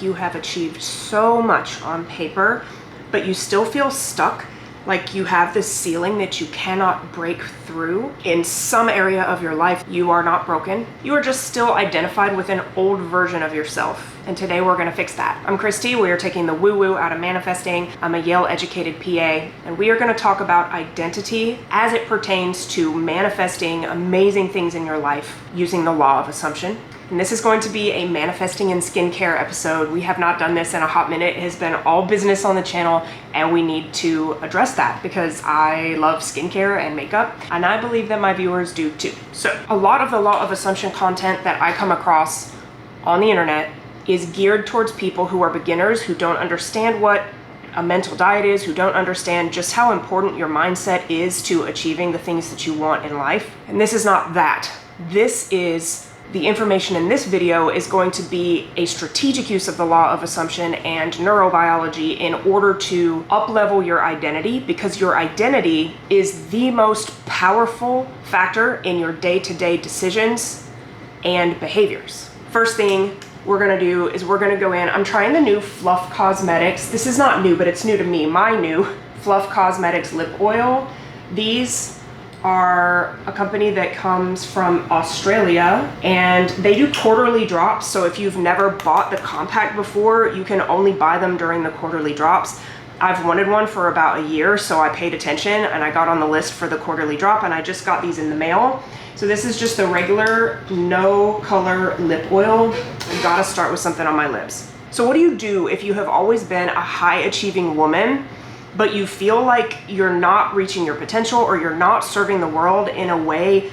You have achieved so much on paper, but you still feel stuck, like you have this ceiling that you cannot break through. In some area of your life, you are not broken. You are just still identified with an old version of yourself. And today we're gonna fix that. I'm Kristi, we are taking the woo-woo out of manifesting. I'm a Yale-educated PA, and we are gonna talk about identity as it pertains to manifesting amazing things in your life using the law of assumption. And this is going to be a manifesting and skincare episode. We have not done this in a hot minute. It has been all business on the channel, and we need to address that because I love skincare and makeup, and I believe that my viewers do too. So a lot of the law of assumption content that I come across on the internet is geared towards people who are beginners, who don't understand what a mental diet is, who don't understand just how important your mindset is to achieving the things that you want in life. And this is not that. The information in this video is going to be a strategic use of the law of assumption and neurobiology in order to up-level your identity, because your identity is the most powerful factor in your day-to-day decisions and behaviors. First thing we're gonna do is we're gonna go in. I'm trying the new Fluff Cosmetics. This is not new, but it's new to me. My new Fluff Cosmetics lip oil. These are a company that comes from Australia, and they do quarterly drops. So if you've never bought the compact before, you can only buy them during the quarterly drops. I've wanted one for about a year, so I paid attention and I got on the list for the quarterly drop, and I just got these in the mail. So this is just the regular no color lip oil. You gotta start with something on my lips. So what do you do if you have always been a high achieving woman, but you feel like you're not reaching your potential, or you're not serving the world in a way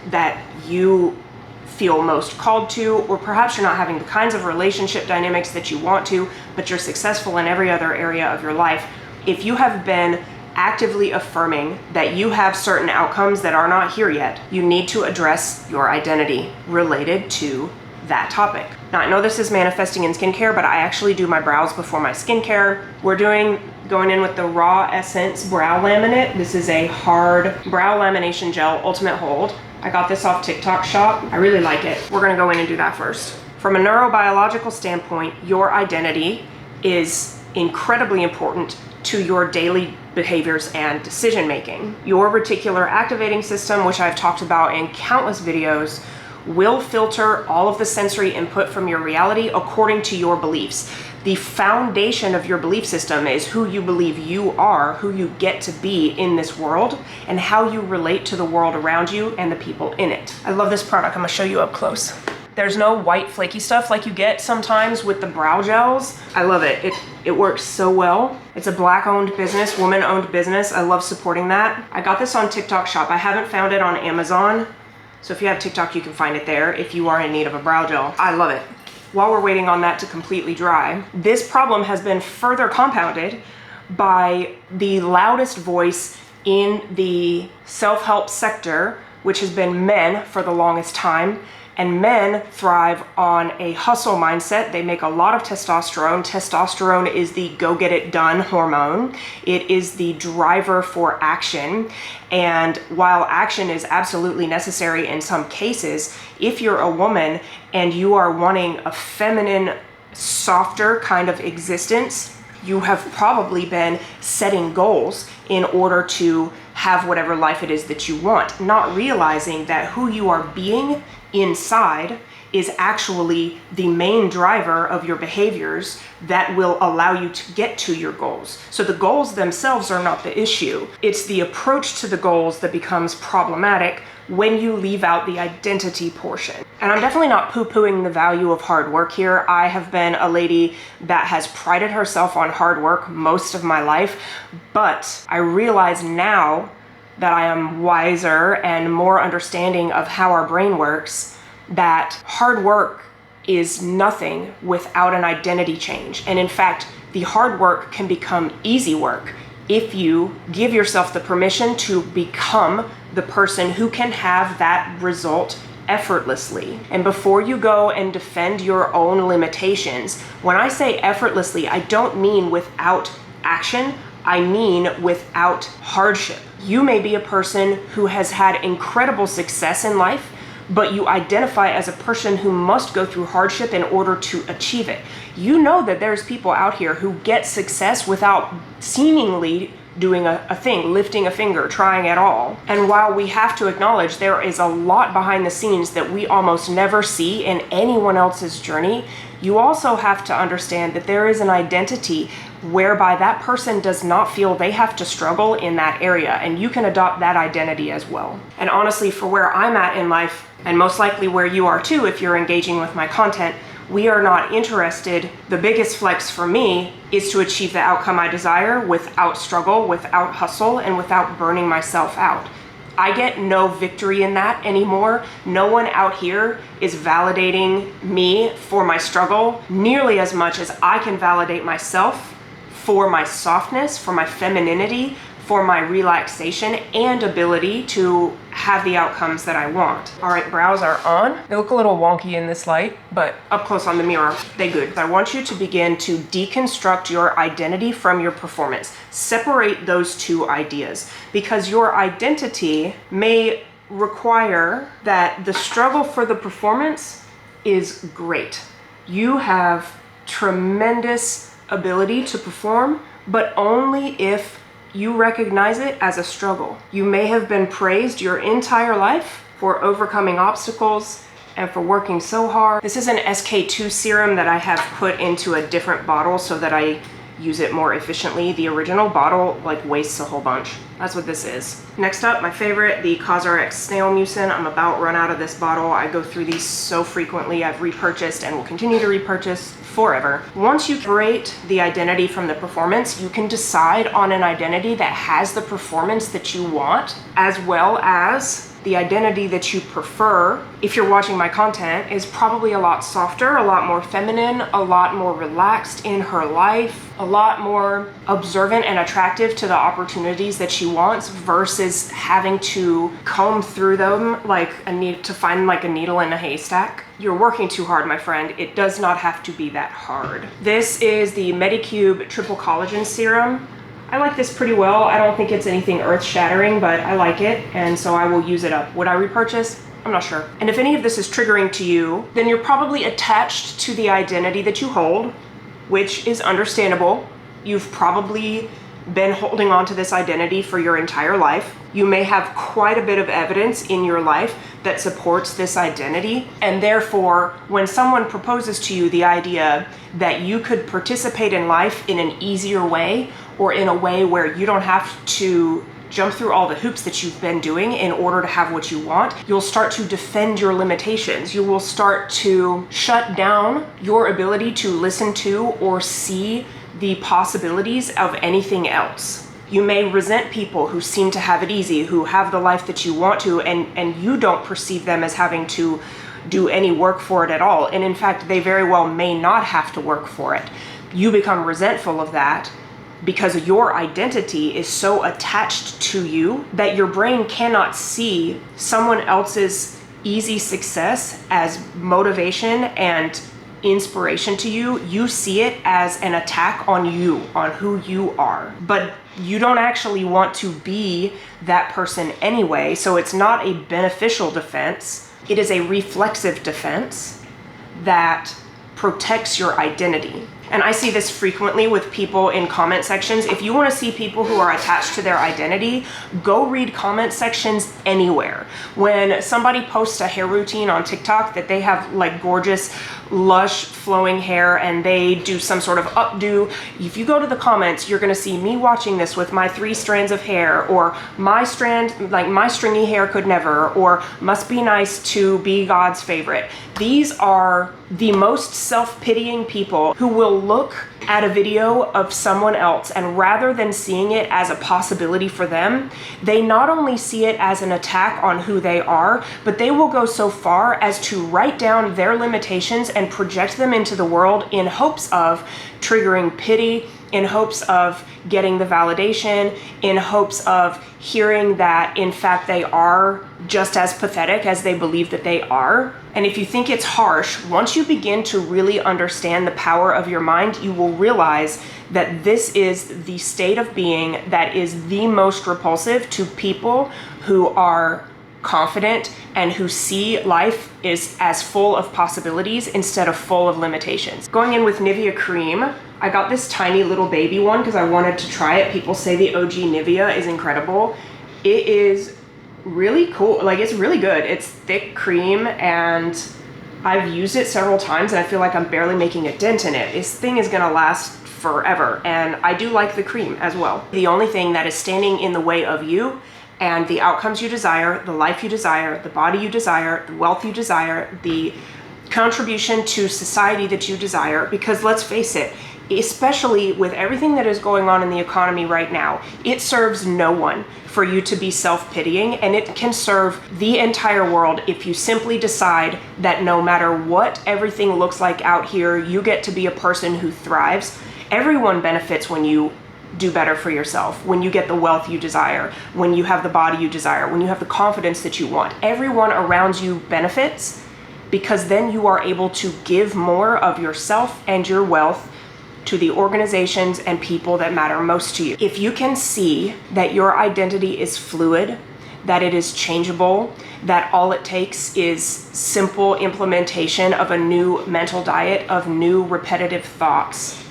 that you feel most called to, or perhaps you're not having the kinds of relationship dynamics that you want to, but you're successful in every other area of your life? If you have been actively affirming that you have certain outcomes that are not here yet, you need to address your identity related to that topic. Now, I know this is manifesting in skincare, but I actually do my brows before my skincare. We're going in with the Raw Essence Brow Laminate. This is a hard brow lamination gel, ultimate hold. I got this off TikTok shop. I really like it. We're gonna go in and do that first. From a neurobiological standpoint, your identity is incredibly important to your daily behaviors and decision making. Your reticular activating system, which I've talked about in countless videos, will filter all of the sensory input from your reality according to your beliefs. The foundation of your belief system is who you believe you are, who you get to be in this world, and how you relate to the world around you and the people in it. I love this product. I'm gonna show you up close. There's no white flaky stuff like you get sometimes with the brow gels. I love it. It works so well. It's a Black-owned business, woman-owned business. I love supporting that. I got this on TikTok shop. I haven't found it on Amazon. So if you have TikTok, you can find it there if you are in need of a brow gel. I love it. While we're waiting on that to completely dry, this problem has been further compounded by the loudest voice in the self-help sector, which has been men for the longest time. And men thrive on a hustle mindset. They make a lot of testosterone. Testosterone is the go get it done hormone. It is the driver for action. And while action is absolutely necessary in some cases, if you're a woman and you are wanting a feminine, softer kind of existence, you have probably been setting goals in order to have whatever life it is that you want, not realizing that who you are being inside is actually the main driver of your behaviors that will allow you to get to your goals. So the goals themselves are not the issue. It's the approach to the goals that becomes problematic when you leave out the identity portion. And I'm definitely not poo-pooing the value of hard work here. I have been a lady that has prided herself on hard work most of my life, but I realize now that I am wiser and more understanding of how our brain works, that hard work is nothing without an identity change. And in fact, the hard work can become easy work if you give yourself the permission to become the person who can have that result effortlessly. And before you go and defend your own limitations, when I say effortlessly, I don't mean without action. I mean without hardship. You may be a person who has had incredible success in life, but you identify as a person who must go through hardship in order to achieve it. You know that there's people out here who get success without seemingly doing a thing, lifting a finger, trying at all. And while we have to acknowledge there is a lot behind the scenes that we almost never see in anyone else's journey, you also have to understand that there is an identity whereby that person does not feel they have to struggle in that area, and you can adopt that identity as well. And honestly, for where I'm at in life, and most likely where you are too if you're engaging with my content, we are not interested. The biggest flex for me is to achieve the outcome I desire without struggle, without hustle, and without burning myself out. I get no victory in that anymore. No one out here is validating me for my struggle nearly as much as I can validate myself for my softness, for my femininity, for my relaxation and ability to have the outcomes that I want. All right, brows are on. They look a little wonky in this light, but up close on the mirror, they good. I want you to begin to deconstruct your identity from your performance. Separate those two ideas, because your identity may require that the struggle for the performance is great. You have tremendous ability to perform, but only if you recognize it as a struggle. You may have been praised your entire life for overcoming obstacles and for working so hard. This is an SK2 serum that I have put into a different bottle so that I use it more efficiently. The original bottle wastes a whole bunch. That's what this is. Next up, my favorite, the CosRx Snail Mucin. I'm about run out of this bottle. I go through these so frequently. I've repurchased and will continue to repurchase forever. Once you create the identity from the performance, you can decide on an identity that has the performance that you want, as well as the identity that you prefer, if you're watching my content, is probably a lot softer, a lot more feminine, a lot more relaxed in her life, a lot more observant and attractive to the opportunities that she wants, versus having to comb through them to find a needle in a haystack. You're working too hard, my friend. It does not have to be that hard. This is the Medicube Triple Collagen Serum. I like this pretty well. I don't think it's anything earth-shattering, but I like it, and so I will use it up. Would I repurchase? I'm not sure. And if any of this is triggering to you, then you're probably attached to the identity that you hold, which is understandable. You've probably been holding on to this identity for your entire life. You may have quite a bit of evidence in your life that supports this identity, and therefore, when someone proposes to you the idea that you could participate in life in an easier way, or in a way where you don't have to jump through all the hoops that you've been doing in order to have what you want, you'll start to defend your limitations. You will start to shut down your ability to listen to or see the possibilities of anything else. You may resent people who seem to have it easy, who have the life that you want to, and you don't perceive them as having to do any work for it at all. And in fact, they very well may not have to work for it. You become resentful of that because your identity is so attached to you that your brain cannot see someone else's easy success as motivation and inspiration to you. You see it as an attack on you, on who you are. But you don't actually want to be that person anyway, so it's not a beneficial defense. It is a reflexive defense that protects your identity. And I see this frequently with people in comment sections. If you want to see people who are attached to their identity, go read comment sections anywhere. When somebody posts a hair routine on TikTok that they have gorgeous, lush, flowing hair and they do some sort of updo, if you go to the comments, you're going to see me watching this with my 3 strands of hair, or my strand, my stringy hair could never, or must be nice to be God's favorite. These are the most self-pitying people who will look at a video of someone else, and rather than seeing it as a possibility for them, they not only see it as an attack on who they are, but they will go so far as to write down their limitations and project them into the world in hopes of triggering pity, in hopes of getting the validation, in hopes of hearing that in fact they are just as pathetic as they believe that they are. And if you think it's harsh, once you begin to really understand the power of your mind, you will realize that this is the state of being that is the most repulsive to people who are confident, and who see life is as full of possibilities instead of full of limitations. Going in with Nivea cream, I got this tiny little baby one because I wanted to try it. People say the OG Nivea is incredible. It is really cool. Like, it's really good. It's thick cream, and I've used it several times and I feel like I'm barely making a dent in it. This thing is gonna last forever, and I do like the cream as well. The only thing that is standing in the way of you and the outcomes you desire, the life you desire, the body you desire, the wealth you desire, the contribution to society that you desire, because let's face it, especially with everything that is going on in the economy right now, it serves no one for you to be self-pitying, and it can serve the entire world if you simply decide that no matter what everything looks like out here, you get to be a person who thrives. Everyone benefits when you do better for yourself, when you get the wealth you desire, when you have the body you desire, when you have the confidence that you want. Everyone around you benefits, because then you are able to give more of yourself and your wealth to the organizations and people that matter most to you. If you can see that your identity is fluid, that it is changeable, that all it takes is simple implementation of a new mental diet of new repetitive thoughts.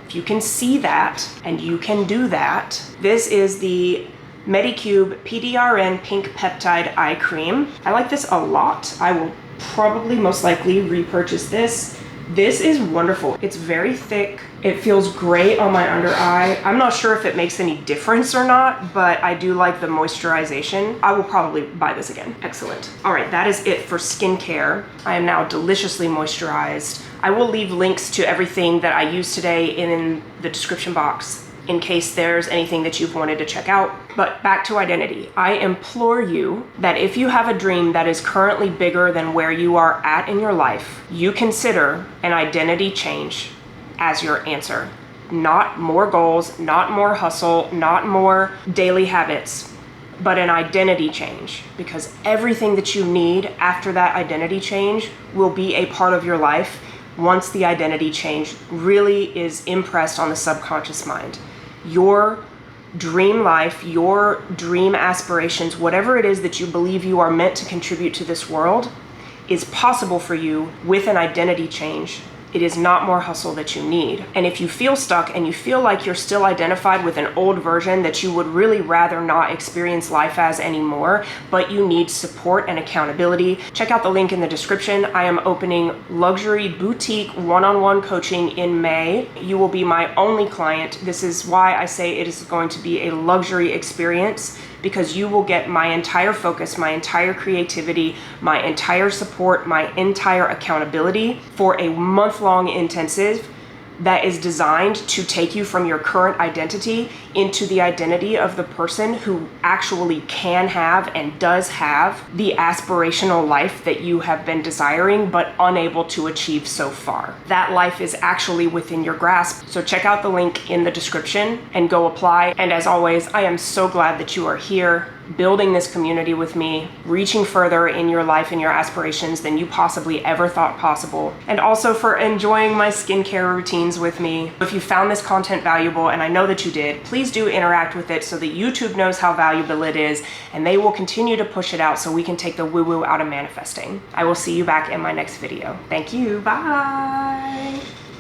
If you can see that, and you can do that, this is the Medicube PDRN Pink Peptide Eye Cream. I like this a lot. I will probably most likely repurchase this. This is wonderful. It's very thick. It feels great on my under eye. I'm not sure if it makes any difference or not, but I do like the moisturization. I will probably buy this again. Excellent. All right, that is it for skincare. I am now deliciously moisturized. I will leave links to everything that I used today in the description box in case there's anything that you've wanted to check out. But back to identity. I implore you that if you have a dream that is currently bigger than where you are at in your life, you consider an identity change as your answer. Not more goals, not more hustle, not more daily habits, but an identity change, because everything that you need after that identity change will be a part of your life once the identity change really is impressed on the subconscious mind. Your dream life, your dream aspirations, whatever it is that you believe you are meant to contribute to this world, is possible for you with an identity change. It is not more hustle that you need. And if you feel stuck and you feel like you're still identified with an old version that you would really rather not experience life as anymore, but you need support and accountability, check out the link in the description. I am opening luxury boutique one-on-one coaching in May. You will be my only client. This is why I say it is going to be a luxury experience, because you will get my entire focus, my entire creativity, my entire support, my entire accountability for a month-long intensive that is designed to take you from your current identity into the identity of the person who actually can have and does have the aspirational life that you have been desiring but unable to achieve so far. That life is actually within your grasp. So check out the link in the description and go apply. And as always, I am so glad that you are here, building this community with me, reaching further in your life and your aspirations than you possibly ever thought possible, and also for enjoying my skincare routines with me. If you found this content valuable, and I know that you did, please do interact with it so that YouTube knows how valuable it is, and they will continue to push it out so we can take the woo-woo out of manifesting. I will see you back in my next video. Thank you, bye!